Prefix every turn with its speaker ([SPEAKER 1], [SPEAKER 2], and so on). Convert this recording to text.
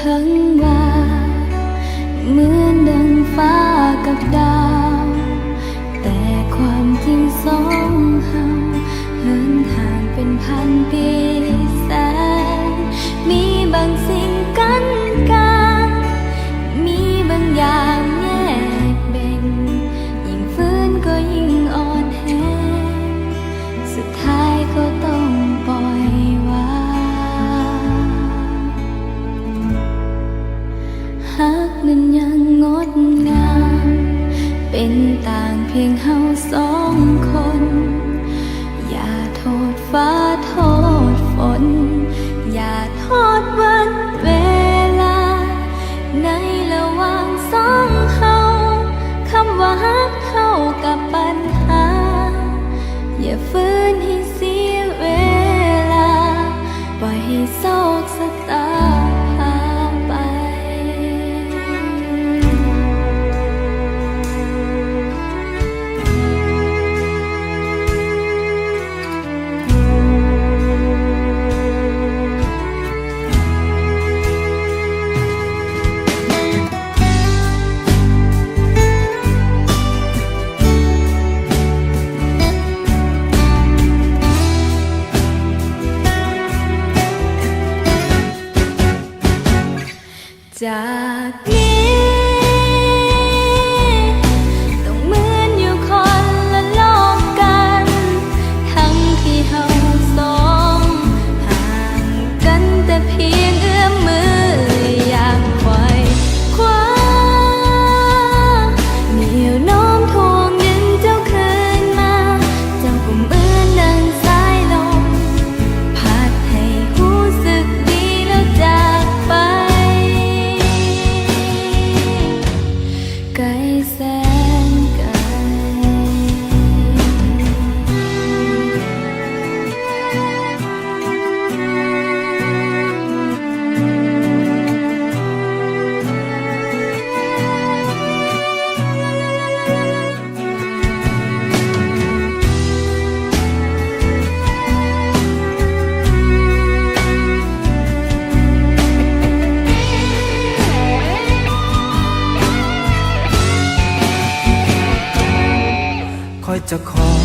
[SPEAKER 1] ทั้งว่าเหมือนดังฟ้ากับดาวแต่ความจริงสองเฮาเหินห่างเป็นพันปีแสนมีบางสิ่งกั้นกันมีบางอย่างแยกเบ่งยิ่งฟื้นก็ยิ่งอ่อนแอสุดท้ายก็ต้องปล่อยวางหักนั้นยังงดงามเป็นต่างเพียงเฮาสองคนอย่าโทษฟ้าโทษฝนอย่าโทษวันเวลาในระหว่างสองเฮาคำว่าฮักเฮากับปัญหาอย่าฝืนให้เสียเวลาปล่อยให้โศกชะตาพาไปจากนี้ต้องเหมือนอยู่คนละโลกกันทั้งที่เฮาสองห่างกันแต่เพียงเอื้อมมืออยากไขว่คว้าเหนี่ยวโน้มถ่วงดึงเจ้าคืนมาเจ้าก็เหมือนดังสายลมพัดให้รู้สึกดีแล้วจากไปไกลแสนไกล
[SPEAKER 2] คอยจะขอ